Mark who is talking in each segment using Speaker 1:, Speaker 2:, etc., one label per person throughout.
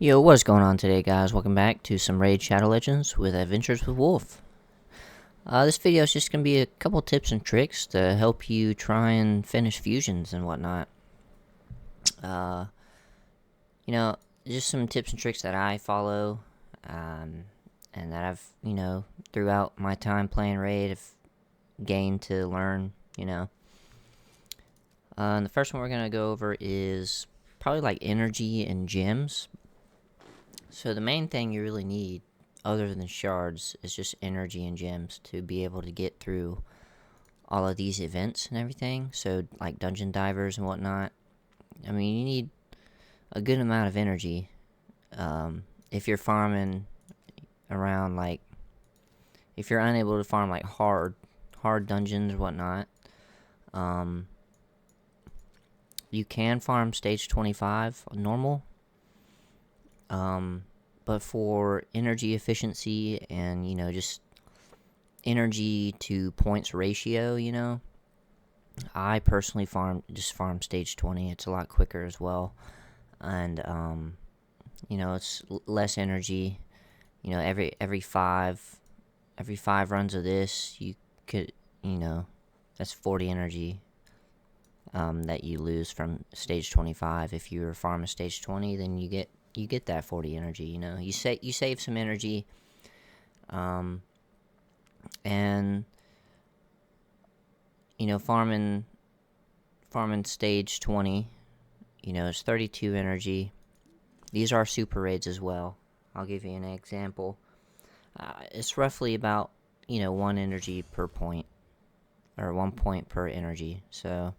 Speaker 1: Yo, what's going on today, guys? Welcome back to some Raid Shadow Legends with Adventures with Wolf. This video is just going to be a couple tips and tricks to help you try and finish fusions and whatnot. Uh, you know, just some tips and tricks that I follow, and that I've, throughout my time playing Raid, have gained to learn, and the first one we're going to go over is probably like energy and gems. So the main thing you really need, other than shards, is just energy and gems to be able to get through all of these events and everything. So like dungeon divers and whatnot. I mean, you need a good amount of energy. If you're farming around like, if you're unable to farm like hard dungeons or whatnot, um, you can farm stage 25 normal. But for energy efficiency and, just energy to points ratio, I personally farm stage 20. It's a lot quicker as well. And, it's less energy. Every five runs of this, you could, that's 40 energy that you lose from stage 25. If you farm a stage 20, then you get that 40 energy. You save some energy, and farming stage 20, it's 32 energy. These are super raids as well. I'll give you an example. It's roughly about 1 energy per point, or 1 point per energy. So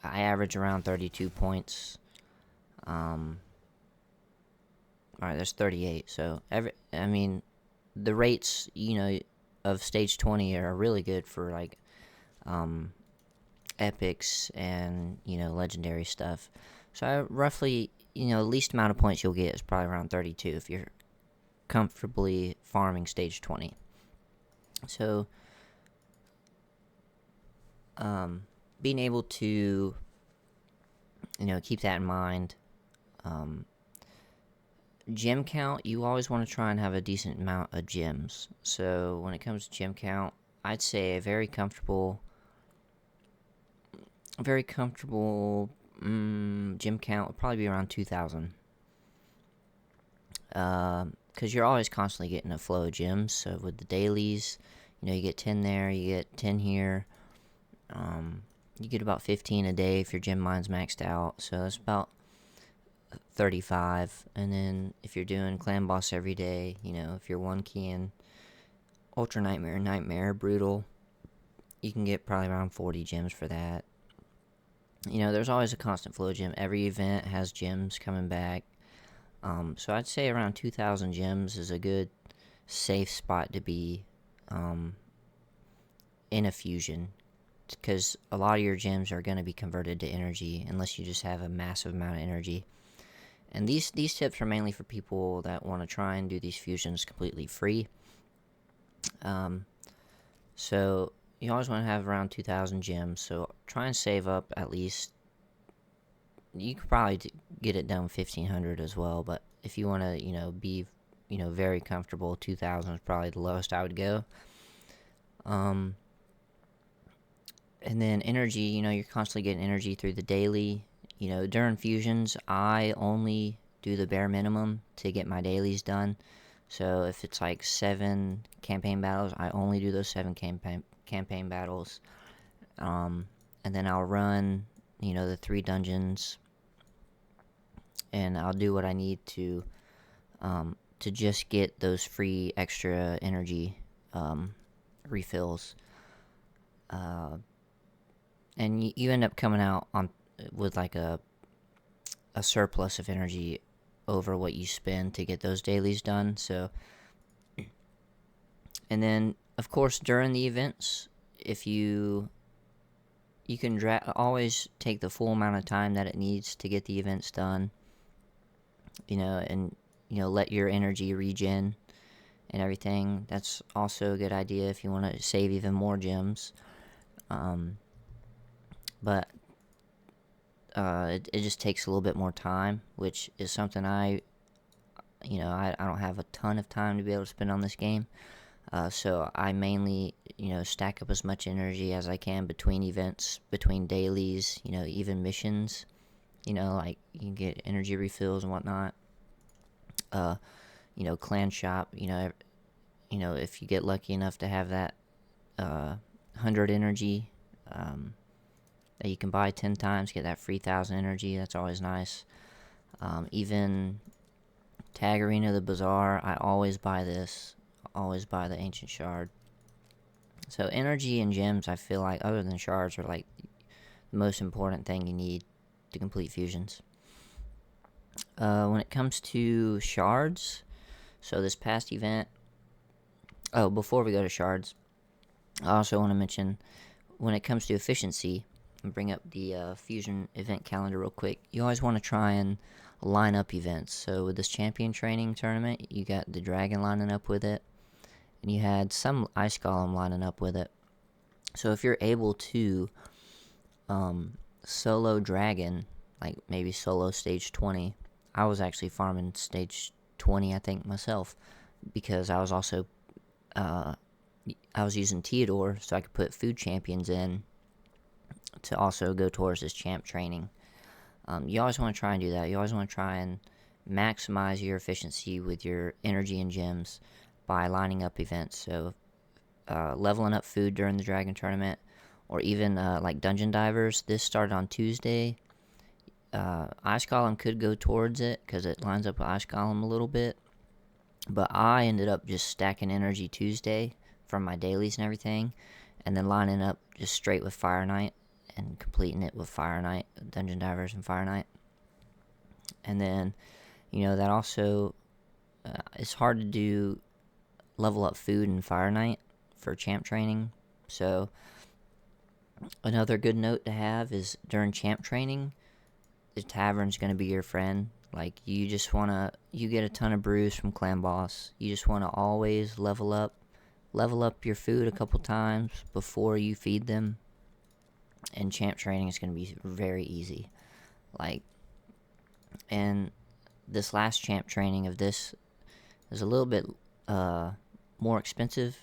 Speaker 1: I average around 32 points. Alright, there's 38. So the rates, of stage 20 are really good for like epics and, legendary stuff. So I roughly, the least amount of points you'll get is probably around 32 if you're comfortably farming stage 20. So being able to, keep that in mind. Gem count, you always want to try and have a decent amount of gems. So when it comes to gem count, I'd say a very comfortable gem count would probably be around 2,000. Because you're always constantly getting a flow of gems. So with the dailies, you get 10 there, you get 10 here. You get about 15 a day if your gem mine's maxed out. So that's about 35. And then if you're doing clan boss every day, if you're one keying ultra nightmare brutal, you can get probably around 40 gems for that. There's always a constant flow of gem. Every event has gems coming back. So I'd say around 2,000 gems is a good safe spot to be in a fusion, because a lot of your gems are going to be converted to energy unless you just have a massive amount of energy. And these tips are mainly for people that want to try and do these fusions completely free. So you always want to have around 2,000 gems. So try and save up at least. You could probably get it done 1,500 as well. But if you want to, be, very comfortable, 2,000 is probably the lowest I would go. And then energy, you're constantly getting energy through the daily. During fusions, I only do the bare minimum to get my dailies done. So if it's like 7 campaign battles, I only do those 7 campaign battles. And then I'll run, the 3 dungeons, and I'll do what I need to just get those free extra energy refills. And you end up coming out with like a surplus of energy over what you spend to get those dailies done. So, and then of course during the events, if you can always take the full amount of time that it needs to get the events done, and let your energy regen and everything. That's also a good idea if you want to save even more gems. But it just takes a little bit more time, which is something I don't have a ton of time to be able to spend on this game. So I mainly, stack up as much energy as I can between events, between dailies, even missions. Like you can get energy refills and whatnot. Uh, clan shop. If you get lucky enough to have that 100 energy, that you can buy 10 times, get that free 1,000 energy. That's always nice. Even Tag Arena, the Bazaar, I always buy this. Always buy the Ancient Shard. So energy and gems, I feel like, other than shards, are like the most important thing you need to complete fusions. When it comes to shards, so this past event, before we go to shards, I also want to mention, when it comes to efficiency, and bring up the fusion event calendar real quick, you always want to try and line up events. So with this champion training tournament, you got the dragon lining up with it, and you had some ice golem lining up with it. So if you're able to solo dragon, like maybe solo stage 20, I was actually farming stage 20, I think, myself, because I was also I was using Theodore, so I could put food champions in to also go towards this champ training. You always want to try and do that. You always want to try and maximize your efficiency with your energy and gems by lining up events. So leveling up food during the dragon tournament, or even like dungeon divers. This started on Tuesday. Ice Golem could go towards it because it lines up with Ice Golem a little bit, but I ended up just stacking energy Tuesday from my dailies and everything, and then lining up just straight with Fire Knight and completing it with Fire Knight, Dungeon Divers and Fire Knight. And then, that also, it's hard to do level up food and Fire Knight for champ training. So another good note to have is during champ training, the tavern's going to be your friend. Like, you get a ton of brews from Clan Boss. You just want to always level up your food a couple times before you feed them. And champ training is going to be very easy. And this last champ training of this is a little bit more expensive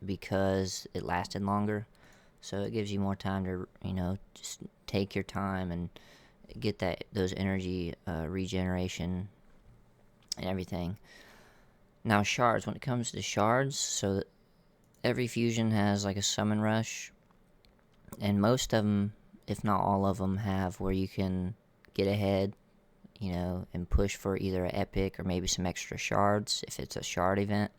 Speaker 1: because it lasted longer. So it gives you more time to, just take your time and get those energy regeneration and everything. Now shards, when it comes to shards, so every fusion has like a summon rush, and most of them, if not all of them, have where you can get ahead, and push for either an epic or maybe some extra shards if it's a shard event.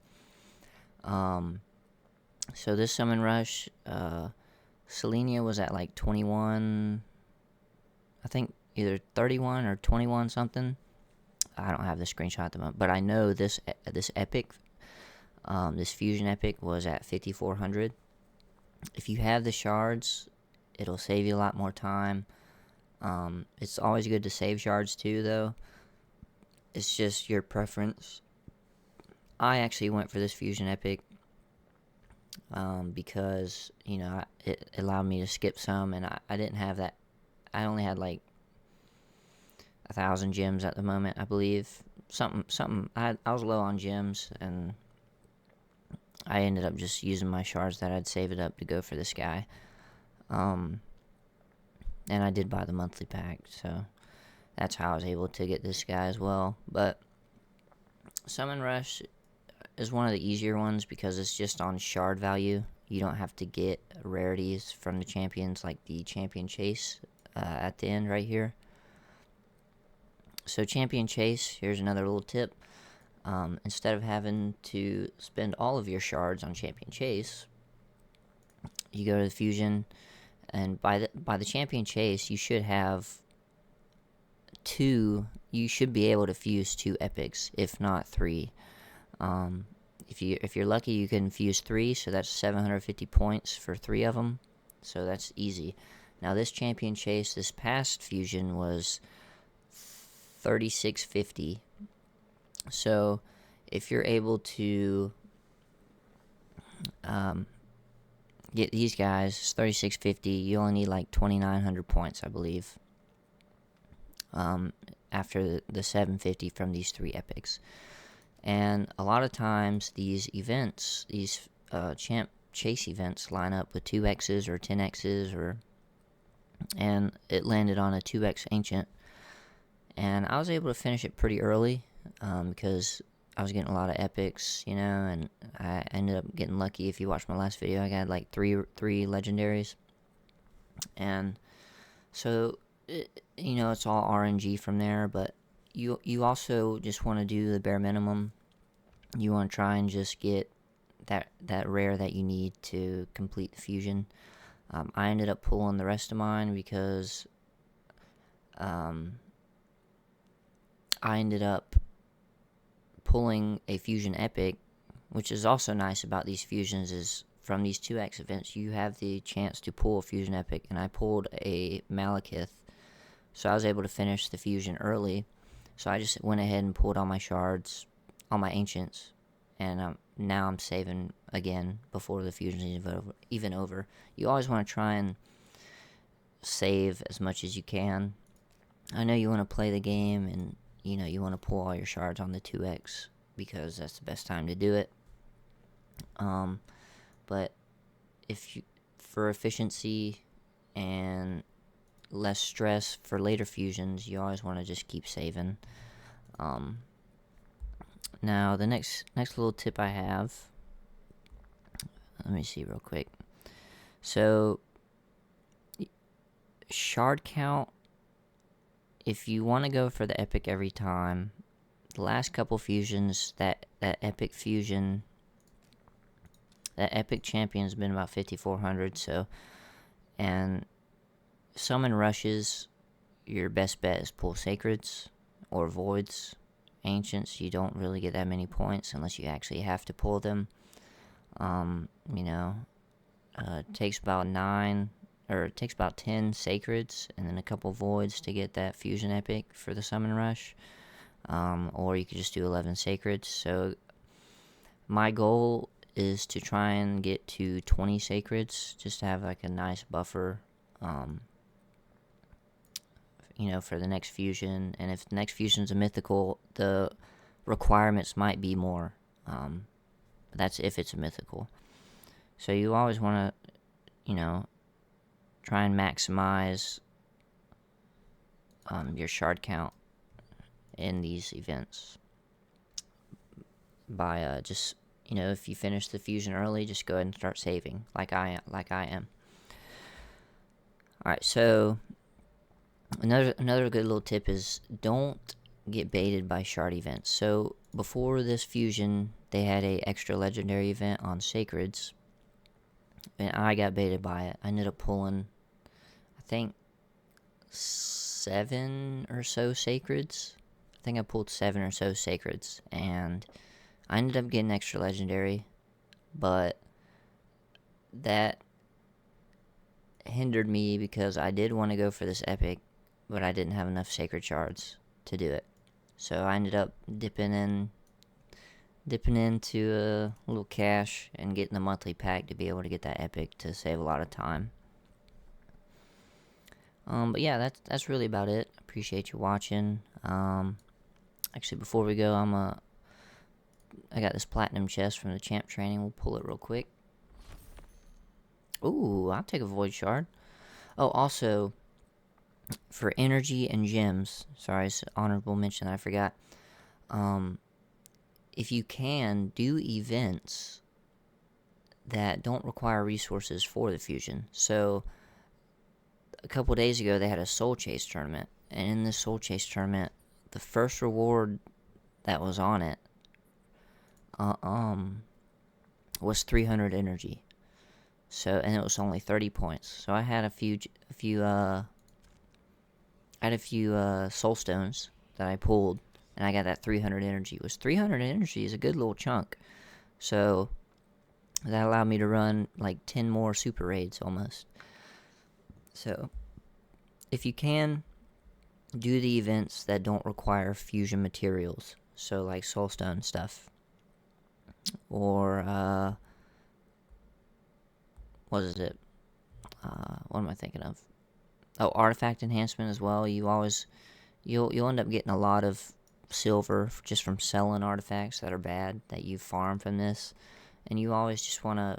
Speaker 1: So this summon rush, Selenia was at like 21, I think either 31 or 21 something. I don't have the screenshot at the moment, but I know this epic, this fusion epic was at 5,400. If you have the shards, it'll save you a lot more time. It's always good to save shards too, though. It's just your preference. I actually went for this fusion epic because it allowed me to skip some, and I didn't have that. I only had like 1,000 gems at the moment, I believe. Something. I was low on gems, and I ended up just using my shards that I'd saved up to go for this guy. And I did buy the monthly pack, so that's how I was able to get this guy as well. But Summon Rush is one of the easier ones because it's just on shard value. You don't have to get rarities from the champions like the Champion Chase at the end right here. So Champion Chase, here's another little tip. Instead of having to spend all of your shards on Champion Chase, you go to the fusion, and by the Champion Chase, you should have you should be able to fuse 2 epics, if not 3. If you're lucky, you can fuse 3, so that's 750 points for 3 of them. So that's easy. Now this Champion Chase, this past fusion was 3650. So if you're able to get these guys, 3650, you only need like 2,900 points, I believe. after the 750 from these 3 epics. And a lot of times these events, these champ chase events, line up with 2x's or 10x's, and it landed on a 2x ancient. And I was able to finish it pretty early because I was getting a lot of epics, and I ended up getting lucky. If you watched my last video, I got like three legendaries. And so, it's all RNG from there, but you also just want to do the bare minimum. You want to try and just get that rare that you need to complete the fusion. I ended up pulling the rest of mine because I ended up pulling a fusion epic, which is also nice about these fusions is from these 2x events you have the chance to pull a fusion epic, and I pulled a Malekith, so I was able to finish the fusion early. So I just went ahead and pulled all my shards, all my ancients, and now I'm saving again before the fusion is even over. You always want to try and save as much as you can. I know you want to play the game, and you want to pull all your shards on the 2x because that's the best time to do it. But for efficiency and less stress for later fusions, you always want to just keep saving. Now the next little tip I have, let me see real quick. So shard count, if you want to go for the epic every time, the last couple fusions, that epic fusion, that epic champion's been about 5,400. So, and summon rushes, your best bet is pull sacreds or voids. Ancients, you don't really get that many points unless you actually have to pull them. It takes about 10 sacreds and then a couple voids to get that fusion epic for the summon rush. Or you could just do 11 sacreds. So my goal is to try and get to 20 sacreds, just to have like a nice buffer, for the next fusion. And if the next fusion's a mythical, the requirements might be more. But that's if it's a mythical. So you always want to, try and maximize your shard count in these events by just, if you finish the fusion early, just go ahead and start saving like I am. Alright, so another good little tip is don't get baited by shard events. So before this fusion, they had a extra legendary event on sacreds, and I got baited by it. I ended up pulling, I think, 7 or so sacreds. I think I pulled 7 or so sacreds, and I ended up getting extra legendary, but that hindered me because I did want to go for this epic, but I didn't have enough sacred shards to do it. So I ended up dipping into a little cash and getting the monthly pack to be able to get that epic to save a lot of time. But yeah, that's really about it. Appreciate you watching. Actually, before we go, I got this platinum chest from the champ training. We'll pull it real quick. Ooh, I'll take a void shard. Oh, also, for energy and gems, sorry, it's an honorable mention, I forgot. If you can, do events that don't require resources for the fusion. So, a couple days ago, they had a Soul Chase tournament, and in this Soul Chase tournament, the first reward that was on it was 300 energy. So, and it was only 30 points. So I had a few soul stones that I pulled, and I got that 300 energy. It was 300 energy is a good little chunk. So that allowed me to run like 10 more super raids almost. So if you can, do the events that don't require fusion materials. So like soulstone stuff, or what is it? What am I thinking of? Oh, artifact enhancement as well. You always, you'll end up getting a lot of silver just from selling artifacts that are bad that you farm from this, and you always just want to,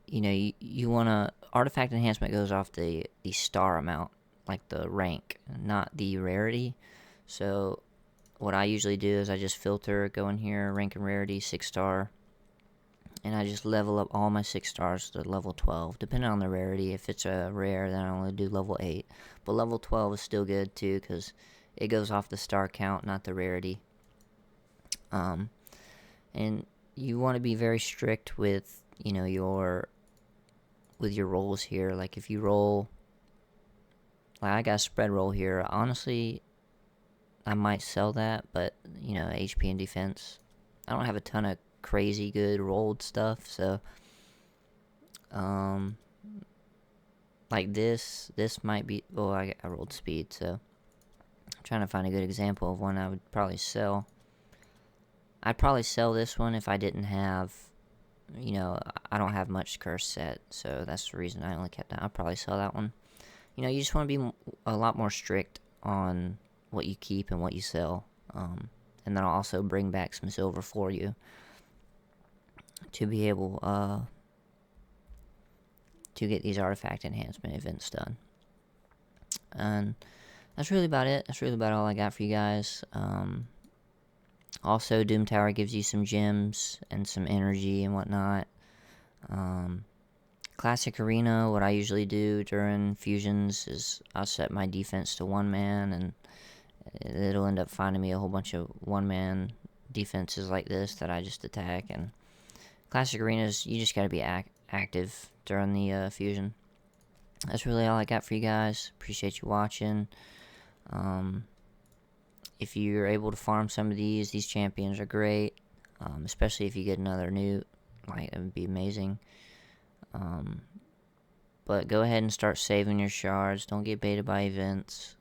Speaker 1: you want to, artifact enhancement goes off the star amount, like the rank, not the rarity. So what I usually do is I just filter, go in here, rank and rarity, 6 star, and I just level up all my 6 stars to level 12, depending on the rarity. If it's a rare, then I only do level 8, but level 12 is still good too, because it goes off the star count, not the rarity. And you want to be very strict with, your rolls here. Like if you roll, like I got a spread roll here, honestly I might sell that, but HP and defense, I don't have a ton of crazy good rolled stuff. So like this might be, well, I rolled speed, so I'm trying to find a good example of one I would probably sell. I'd probably sell this one if I didn't have, I don't have much curse set, so that's the reason I only kept that. I'd probably sell that one. You just want to be a lot more strict on what you keep and what you sell, and then I'll also bring back some silver for you to be able to get these artifact enhancement events done. And that's really about it. That's really about all I got for you guys. Also, Doom Tower gives you some gems and some energy and whatnot. Classic Arena, what I usually do during fusions is I'll set my defense to 1-man, and it'll end up finding me a whole bunch of 1-man defenses like this that I just attack. And Classic Arenas, you just gotta be active during the fusion. That's really all I got for you guys. Appreciate you watching. If you're able to farm some of these champions are great, especially if you get another newt. Like, it would be amazing. But go ahead and start saving your shards. Don't get baited by events.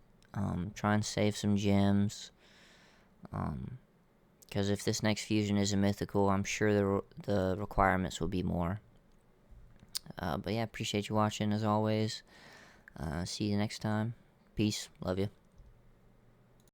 Speaker 1: Try and save some gems. Because if this next fusion is a mythical, I'm sure the requirements will be more. But yeah, appreciate you watching as always. See you next time. Peace. Love you.